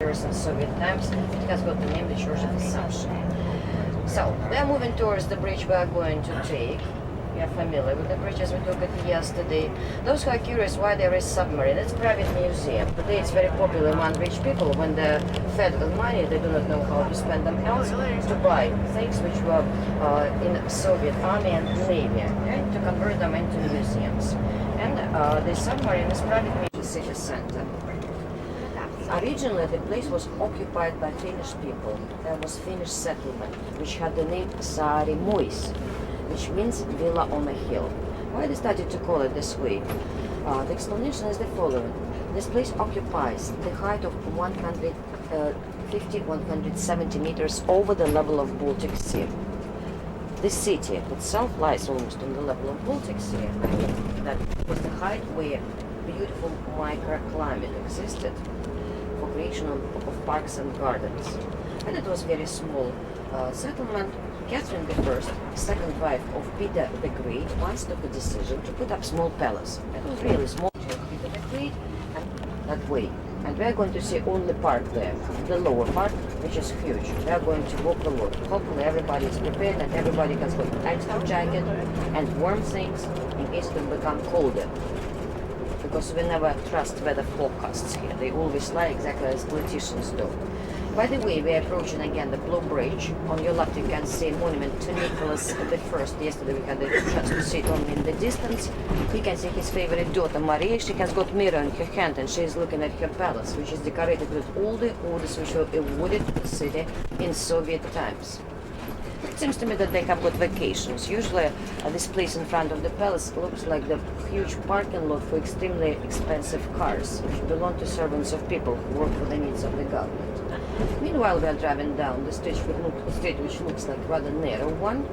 in Soviet times. It has got the name the Church of Assumption. So we are moving towards the bridge we are going to take. We are familiar with the bridge as we talked yesterday. Those who are curious why there is submarine, it's a private museum. Today it's very popular among rich people. When they're fed with money, they do not know how to spend them else, to buy things which were in Soviet army and navy, and to convert them into museums. And the submarine is private museum city center. Originally, the place was occupied by Finnish people. There was Finnish settlement, which had the name Saari Muis, which means villa on a hill. Why they started to call it this way? The explanation is the following. This place occupies the height of 150-170 meters over the level of Baltic Sea. The city itself lies almost on the level of Baltic Sea. That was the height where beautiful microclimate existed for creation of parks and gardens. And it was very small settlement. Catherine I, second wife of Peter the Great, once took a decision to put up small palace. It was really small to Peter the Great, and that way. And we are going to see only part there, the lower part, which is huge. We are going to walk a lot. Hopefully everybody is prepared and everybody has got extra jacket and warm things in case it will become colder. Because we never trust weather forecasts here. They always lie exactly as politicians do. By the way, we are approaching again the Blue Bridge. On your left you can see a monument to Nicholas I. Yesterday we had the chance to see it only in the distance. You can see his favorite daughter Maria. She has got mirror in her hand and she is looking at her palace, which is decorated with all the orders which were awarded to the city in Soviet times. It seems to me that they have got vacations. Usually this place in front of the palace looks like the huge parking lot for extremely expensive cars, which belong to servants of people who work for the needs of the government. Meanwhile, we are driving down the street which looks like rather narrow one,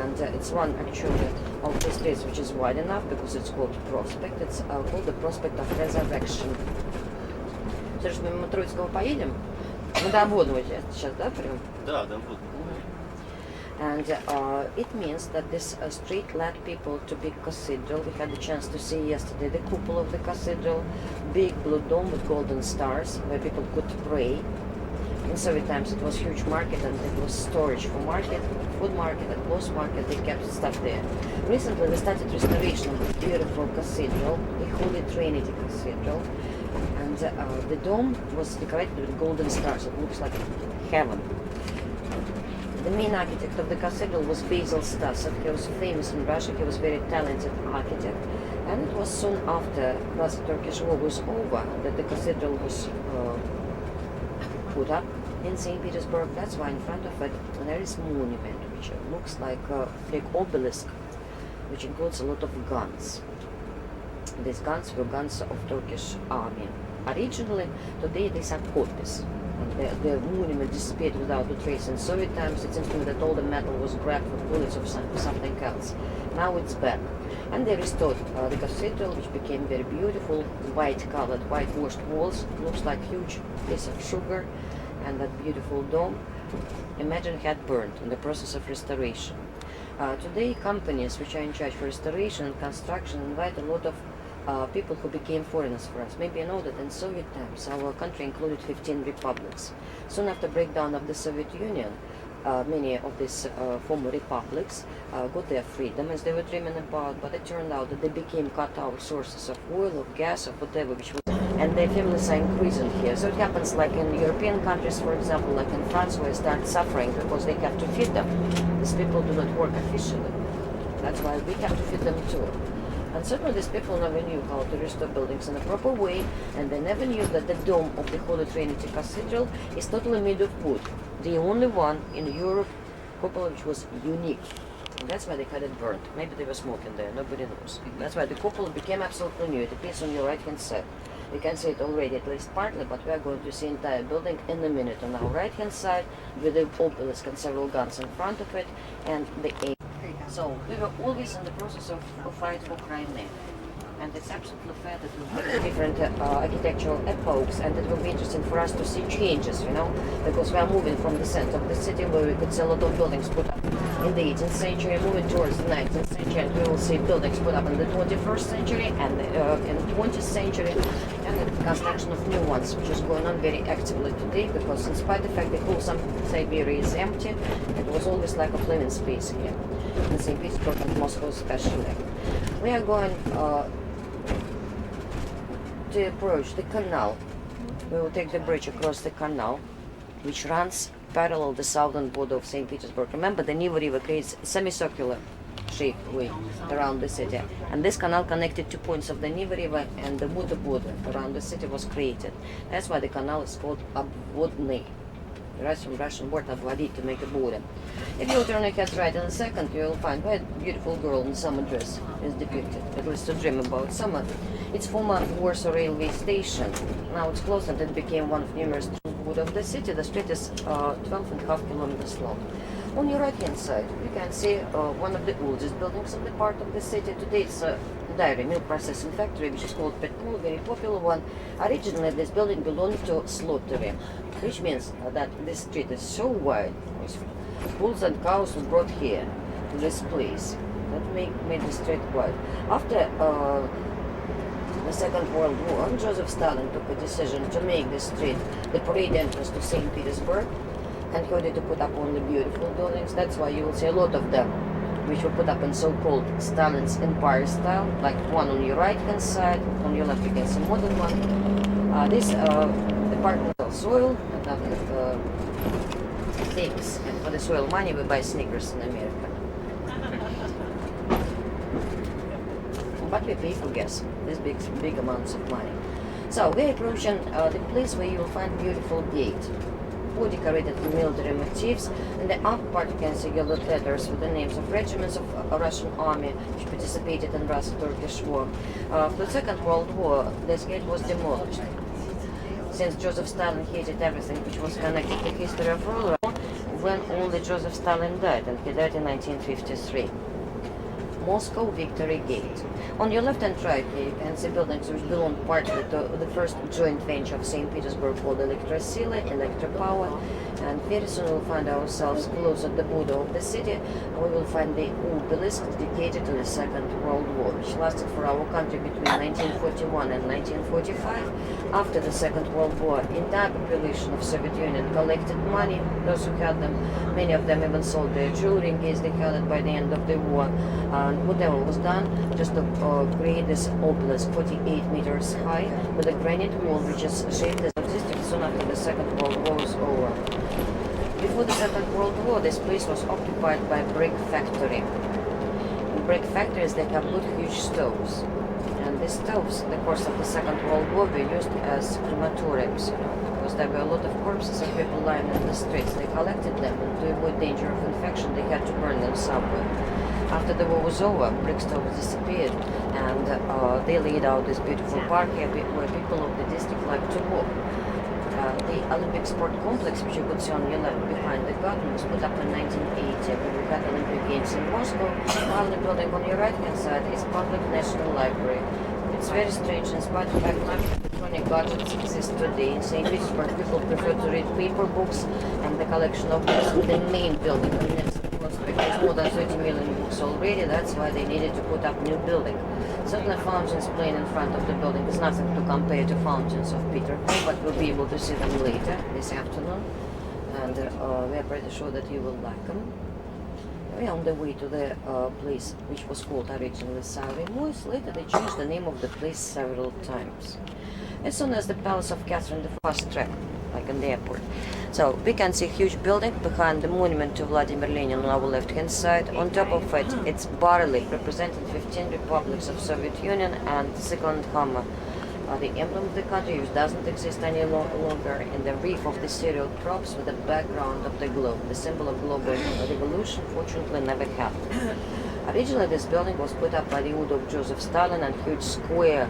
and it's one actually of the streets which is wide enough because it's called Prospect. It's called the Prospect of Resurrection. Слушай, мы Троицкого поедем? Мы до Обводного сейчас, да, прям? Да, до Обводного. And it means that this street led people to big cathedral. We had the chance to see yesterday the cupola of the cathedral, big blue dome with golden stars where people could pray. In Soviet times it was huge market and it was storage for market, food market and clothes market. They kept stuff there. Recently we started restoration of the beautiful cathedral, the Holy Trinity Cathedral, and the dome was decorated with golden stars. It looks like heaven. The main architect of the cathedral was Basil Stasov. He was famous in Russia. He was a very talented architect. And it was soon after the Turkish War was over that the cathedral was put up in St. Petersburg. That's why in front of it there is a monument which looks like a big obelisk, which includes a lot of guns. These guns were guns of Turkish army. Originally, today these are copies. The monument disappeared without a trace. In Soviet times, it seems to me that all the metal was grabbed for bullets or something else. Now it's back. And they restored the cathedral, which became very beautiful, white-colored, whitewashed walls. Looks like huge piece of sugar. And that beautiful dome, imagine, had burned in the process of restoration. Today, companies which are in charge for restoration and construction invite a lot of people who became foreigners for us. Maybe you know that in Soviet times our country included 15 republics. Soon after breakdown of the Soviet Union, many of these former republics got their freedom as they were dreaming about, but it turned out that they became cut out sources of oil, of gas, of whatever, which was, and their families are increasing here. So it happens like in European countries, for example, like in France, where they start suffering because they have to feed them. These people do not work officially. That's why we have to feed them too. And certainly these people never knew how to restore buildings in a proper way, and they never knew that the dome of the Holy Trinity Cathedral is totally made of wood. The only one in Europe, cupola, which was unique. And that's why they had it burnt. Maybe they were smoking there, nobody knows. That's why the cupola became absolutely new. It appears on your right hand side. You can see it already, at least partly, but we are going to see entire building in a minute on our right hand side with the obelisk and several guns in front of it and the aim. So we were always in the process of fight for Crimea, and it's absolutely fair that we have different architectural epochs, and it will be interesting for us to see changes, you know, because we are moving from the center of the city where we could see a lot of buildings put up in the 18th century, moving towards the 19th century, and we will see buildings put up in the 21st century and in the 20th century, and the construction of new ones, which is going on very actively today, because in spite of the fact that whole Siberia is empty, it was always lack of living space here, in St. Petersburg and Moscow especially. We are going to approach the canal. We will take the bridge across the canal, which runs parallel the southern border of St. Petersburg. Remember, the Neva River creates a semicircular shape way around the city, and this canal connected two points of the Neva River, and the water border around the city was created. That's why the canal is called Obvodny. Right from Russian word obvodit, to make a border. If you turn your head right in a second, you will find where a beautiful girl in summer dress is depicted, at least to dream about summer. It's former Warsaw railway station. Now it's closed and it became one of numerous wood of the city. The street is 12.5 kilometers long. On your right hand side, you can see one of the oldest buildings of the part of the city. Today it's a dairy milk processing factory, which is called Petmol, very popular one. Originally this building belonged to slaughtering, which means that this street is so wide. Bulls and cows were brought here to this place. That made the street wide. After the Second World War, Joseph Stalin took a decision to make the street the parade entrance to St. Petersburg, and he wanted to put up only beautiful buildings. That's why you will see a lot of them, which were put up in so-called Stalin's Empire style, like one on your right-hand side, on your left you can see modern one. This departmental soil, another things, and for the soil money we buy sneakers in America. But we pay for gas, these big amounts of money. So we're approaching the place where you will find beautiful gate, all decorated with military motifs. In the upper part you can see yellow letters with the names of regiments of Russian army which participated in Russo-Turkish War. After the Second World War, this gate was demolished. Since Joseph Stalin hated everything which was connected to the history of Russia, when only Joseph Stalin died, and he died in 1953. Moscow Victory Gate. On your left and right here you can see buildings which belong partly to the first joint venture of St. Petersburg called Elektrosila, Electropower, and very soon we'll find ourselves close at the border of the city. We will find the obelisk dedicated to the Second World War, which lasted for our country between 1941 and 1945. After the Second World War, entire population of Soviet Union collected money, those who had them, many of them even sold their jewelry in case they had it by the end of the war. And whatever was done, just to create this obelisk 48 meters high with a granite wall which is shaped as existed soon after the Second World War was over. Before the Second World War, this place was occupied by a brick factory. In brick factories they have good huge stoves, and these stoves in the course of the Second World War were used as crematoriums, because there were a lot of corpses of people lying in the streets. They collected them, and to avoid danger of infection they had to burn them somewhere. After the war was over, brick stoves disappeared, and they laid out this beautiful park here where people of the district like to walk. The Olympic Sport Complex, which you could see on your left behind the garden, was put up in 1980 when we had Olympic Games in Moscow, while the building on your right-hand side is Public National Library. It's very strange, in spite of the fact that electronic gadgets exist today in St. Petersburg, people prefer to read paper books, and the collection of books in the main building next to Prospect is more than 30 million books already. That's why they needed to put up new building. Certainly fountains playing in front of the building is nothing to compare to fountains of Peter, but we'll be able to see them later this afternoon, and we are pretty sure that you will like them. We are on the way to the place which was called originally Savary Mois. Later they changed the name of the place several times. As soon as the Palace of Catherine the Fast Track, like in the airport. So we can see a huge building behind the monument to Vladimir Lenin on our left hand side. On top of it, it's barely representing 15 republics of Soviet Union and sickle and hammer. The emblem of the country, which doesn't exist any longer, in the reef of the serial crops with the background of the globe. The symbol of global revolution fortunately never happened. Originally this building was put up by the order of Joseph Stalin and huge square.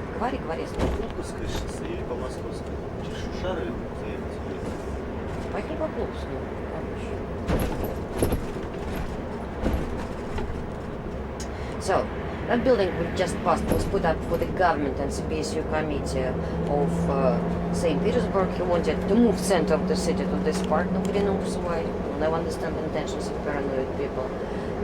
So, That building we just passed was put up for the government and CPSU committee of St. Petersburg. He wanted to move center of the city to this park. Nobody knows why. We'll never understand the intentions of paranoid people.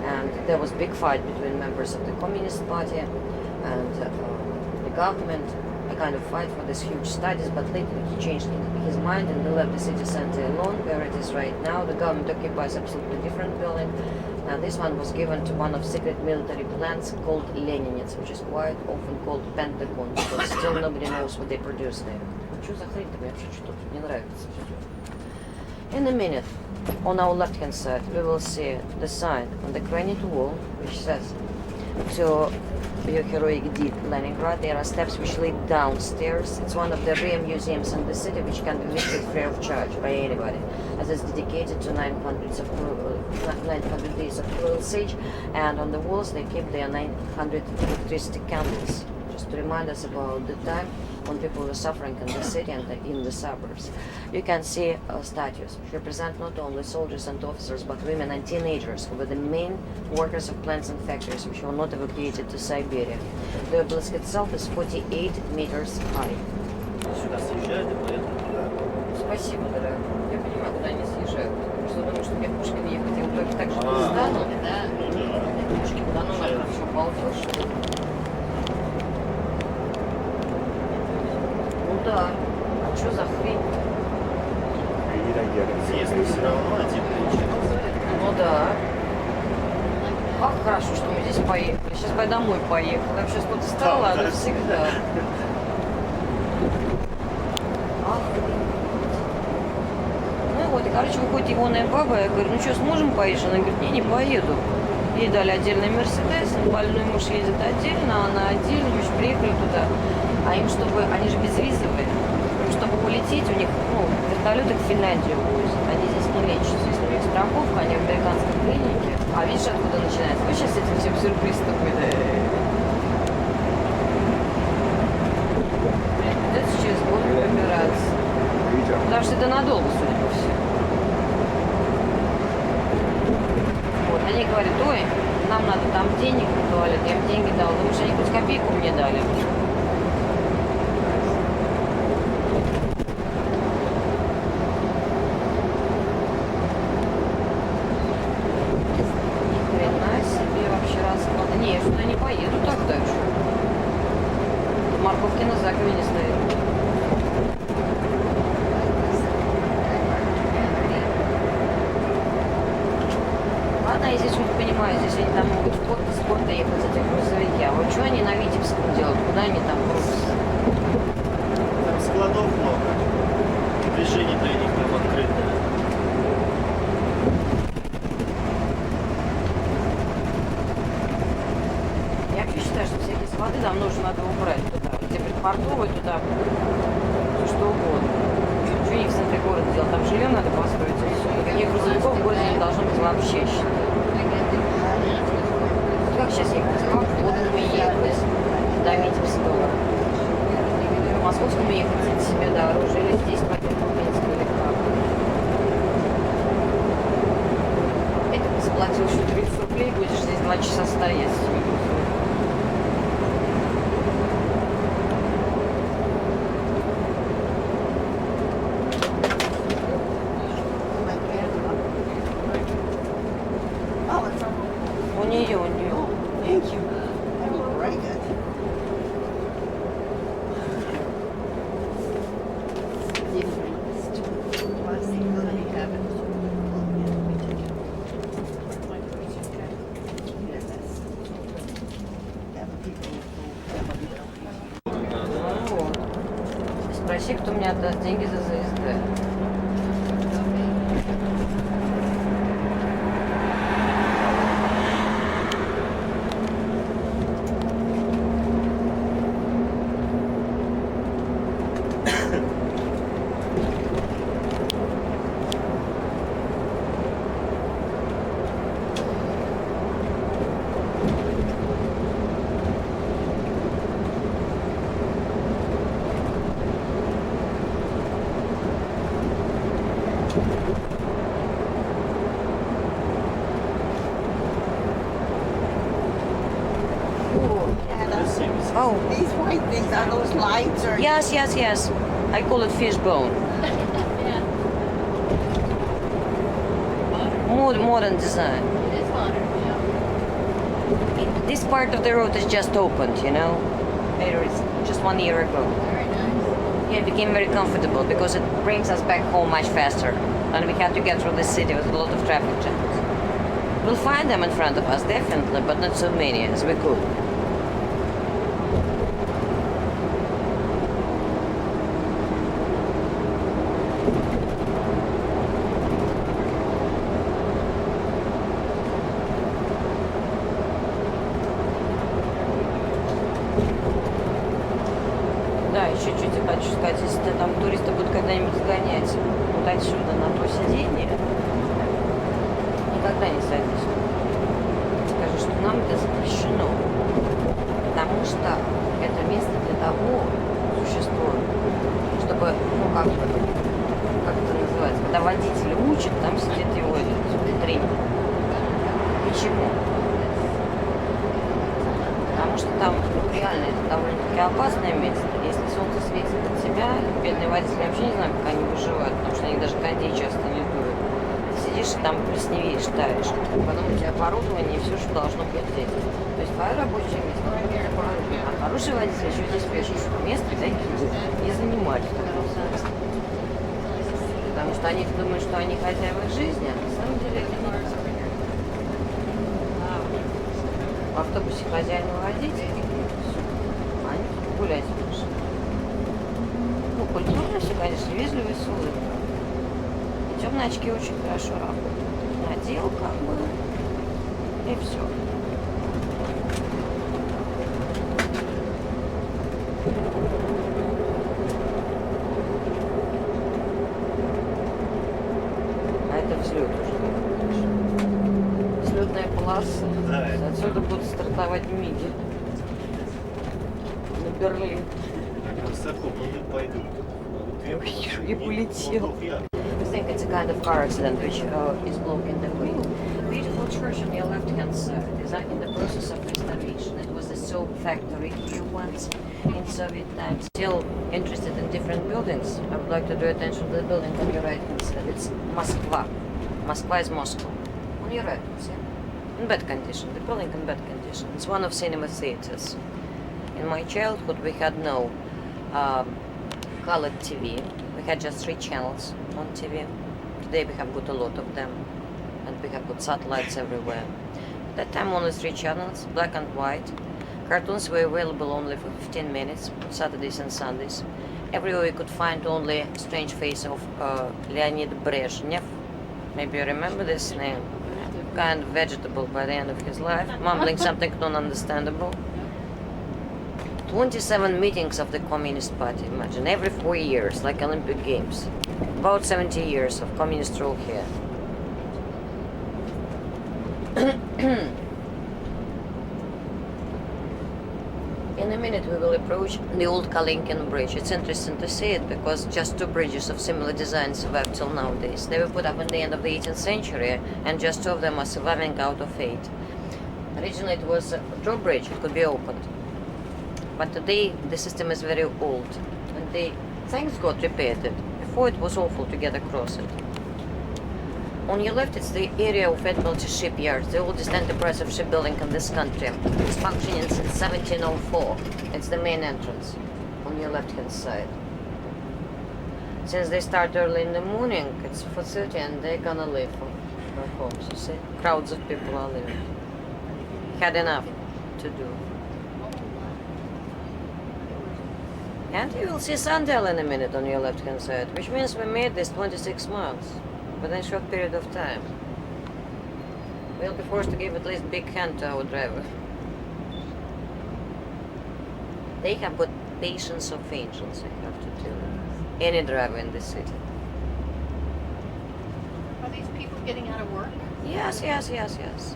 And there was big fight between members of the Communist Party and the government. A kind of fight for these huge studies, but later he changed his mind and they left the city center alone where it is right now. The government occupies absolutely different building. And this one was given to one of secret military plants called Leninets, which is quite often called Pentagon, because still nobody knows what they produce there. Что за хрень-то? Мне вообще что-то не нравится. In a minute, on our left hand side, we will see the sign on the granite wall, which says, to your heroic deed, Leningrad. There are steps which lead downstairs. It's one of the rare museums in the city which can be visited free of charge by anybody, as it's dedicated to 900 days of cruel siege, and on the walls they keep their 900 electricity candles, just to remind us about the time when people were suffering in the city and in the suburbs. You can see statues which represent not only soldiers and officers, but women and teenagers who were the main workers of plants and factories which were not evacuated to Siberia. The obelisk itself is 48 meters high. Сюда съезжали, поэтому туда. Спасибо, дорогая. Я понимаю, куда они съезжают. Потому что думаю, что мне Пушкин ехать, и в итоге так же не стану. Пушкин, да ну нахрен, что балдеж. Ну да. А что за хрень? Съезд все равно один вечер. Ну да. Как хорошо, что мы здесь поехали. Сейчас бы я домой поехала. Я бы сейчас тут встала, Да, да. навсегда. Охренеть. Ну и вот, и, короче, выходит егоная баба, я говорю, ну что, сможем поехать? Она говорит, не поеду. Ей дали отдельный Мерседес, больной муж едет отдельно, она отдельно, мы же приехали туда. А им, чтобы, они же безвизовые, им, чтобы улететь, у них, ну, вертолеты в Финляндию возят, они здесь не лечатся, если у них страховка, они в американской клинике. А видишь, откуда начинается? Вы сейчас с этим всем сюрприз такой, да? Придется через год выбираться. Потому что это надолго, судя по всему. Вот, они говорят, ой, нам надо там денег на туалет, я им деньги дал. Думаешь, они хоть копейку мне дали? Ни хрена себе вообще расклад. Не, я сюда не поеду так дальше. Морковки на загове не стоит. Ладно, я здесь хоть понимаю, здесь они там могут в порт из порта ехать за эти грузовики. А вот что они на Витебском делают? Куда они там грузятся? Там складов много. Движение для них там открытое. Я вообще считаю, что всякие склады давно уже надо убрать туда. Где предпортовые туда, все что угодно. Что они в центре города делать? Там жилье надо построить и все. Никаких грузовиков в городе не должно быть вообще, считаю. Как сейчас ехать? Как водно ехать до Витебского? По Московскому ехать себе дороже или здесь по Минску или как? Это ты заплатил еще 30 рублей, будешь здесь 2 часа стоять. У нее. Thank you. Very good. Вот. Спроси, кто мне отдаст деньги за ЗСД. Oh. These white things are those lights or Yes, yes, yes. I call it fishbone. Yeah. Modern design. It is modern, yeah. This part of the road is just opened, you know. It was just 1 year ago. Very nice. Yeah, it became very comfortable because it brings us back home much faster. And we had to get through the city with a lot of traffic jams. We'll find them in front of us, definitely, but not so many as we could. Да, еще чуть хочу сказать, если ты там туристы будут когда-нибудь сгонять вот отсюда на то сиденье, никогда не садись. Скажи, что нам это запрещено. Потому что это место для того существует, чтобы, ну как это называется, когда водитель учит, там сидит его тренер. Почему? Потому что там реально это довольно-таки опасное место. Если солнце светит на тебя, бедные водители вообще не знаю, как они выживают, потому что они даже кондей часто не дуют. Ты сидишь и там плесневеешь, таешь. Потом у тебя оборудование и все, что должно быть здесь. То есть твое рабочее место, а хороший водитель еще здесь пишет, что место таких не занимать. Потому что они думают, что они хозяева жизни, а на самом деле это не так. В автобусе хозяин и водитель, а они тут гулять пришли. Ну, культурно все, конечно, вежливые с улыбкой. И темные очки очень хорошо работают. Надел как бы, и все. А это взлет уже. Взлетная полоса. Да, это Отсюда будут стартовать миги. На Берлин. высоко, но не пойдут. И полетел. I think it's a kind of car accident which is blocking the way. Beautiful church on your left-hand side is in the process of restoration. It was a soap factory here once in Soviet times. Still interested in different buildings. I would like to draw attention to the building on your right-hand side. It's Moskva. Moskva is Moscow. On your right-hand side. In bad condition. The building in bad condition. It's one of cinema theaters. In my childhood, we had no colored TV. We had just 3 channels on TV. Today we have got a lot of them, and we have got satellites everywhere. At that time, only 3 channels, black and white. Cartoons were available only for 15 minutes, Saturdays and Sundays. Everywhere we could find only strange face of Leonid Brezhnev. Maybe you remember this name. Kind of vegetable by the end of his life, mumbling something non-understandable. 27 meetings of the Communist Party, imagine, every 4 years, like Olympic Games. About 70 years of communist rule here. In a minute we will approach the old Kalinkin Bridge. It's interesting to see it because just 2 bridges of similar design survive till nowadays. They were put up in the end of the 18th century and just 2 of them are surviving out of 8. Originally it was a drawbridge, it could be opened. But today the system is very old and they, thanks God, repaired it. Before it was awful to get across it. On your left it's the area of Admiralty Shipyards, the oldest enterprise of shipbuilding in this country. It's functioning since 1704. It's the main entrance on your left hand side. Since they start early in the morning, it's 4:30 and they're gonna leave for their homes, you see. Crowds of people are leaving. Had enough to do. And you will see Sandel in a minute on your left hand side, which means we made this 26 miles within a short period of time. We'll be forced to give at least big hand to our driver. They have got patience of angels, I have to tell you. Any driver in this city. Are these people getting out of work? Yes. 4:30,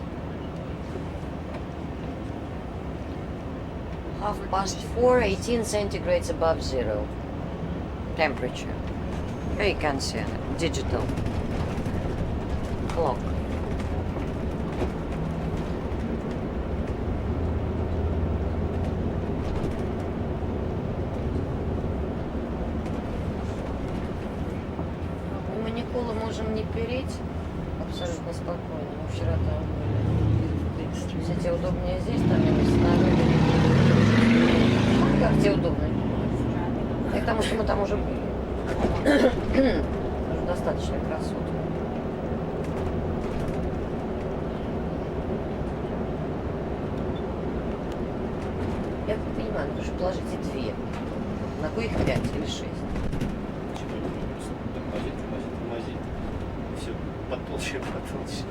18 centigrades above zero. Temperature. Here you can see it. Digital clock. Николу можем не переть абсолютно спокойно. Мы вчера там были. Все тебе удобнее здесь, там или снаружи. Как тебе удобно? И потому что мы там уже были. Уже достаточно красот. Я понимаю, ну, что положите 2. На кое их 5 или 6? Все потолще.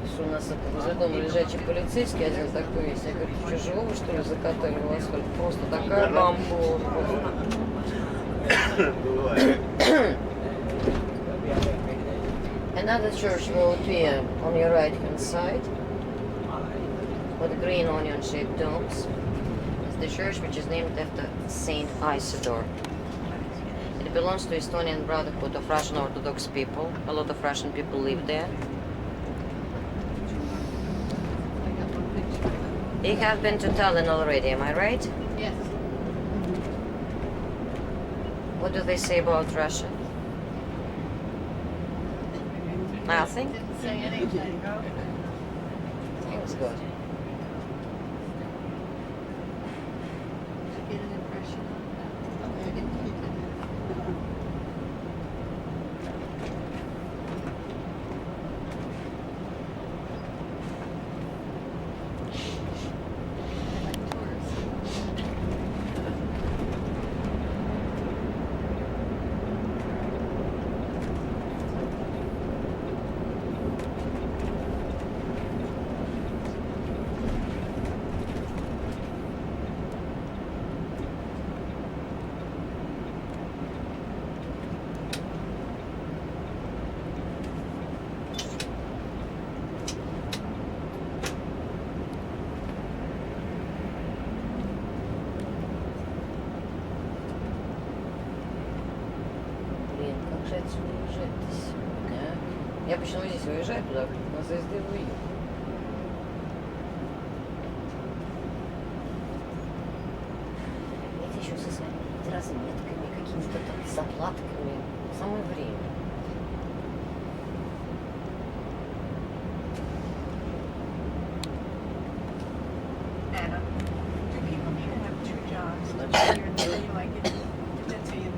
Что у нас это возле дома лежачий полицейский один такой есть. Я говорю, что живого что ли закатали в асфальт? Просто такая бомба. Бывает. Another church will appear on your right hand side with green onion shaped domes. It's the church which is named after Saint Isidore. It belongs to Estonian Brotherhood of Russian Orthodox people. A lot of Russian people live there. I got one picture. You have been to Tallinn already, am I right? Yes. What do they say about Russia? Nothing? Didn't say anything. Seems good. To get an impression of that. Like tourists. Блин, как же отсюда уезжать-то сегодня, а? Я обычно вот здесь уезжаю туда, на ЗСД выеду. Это еще со своими разметками, какими-то там заплатками. Самое время. Anna, do people need to have 2 jobs?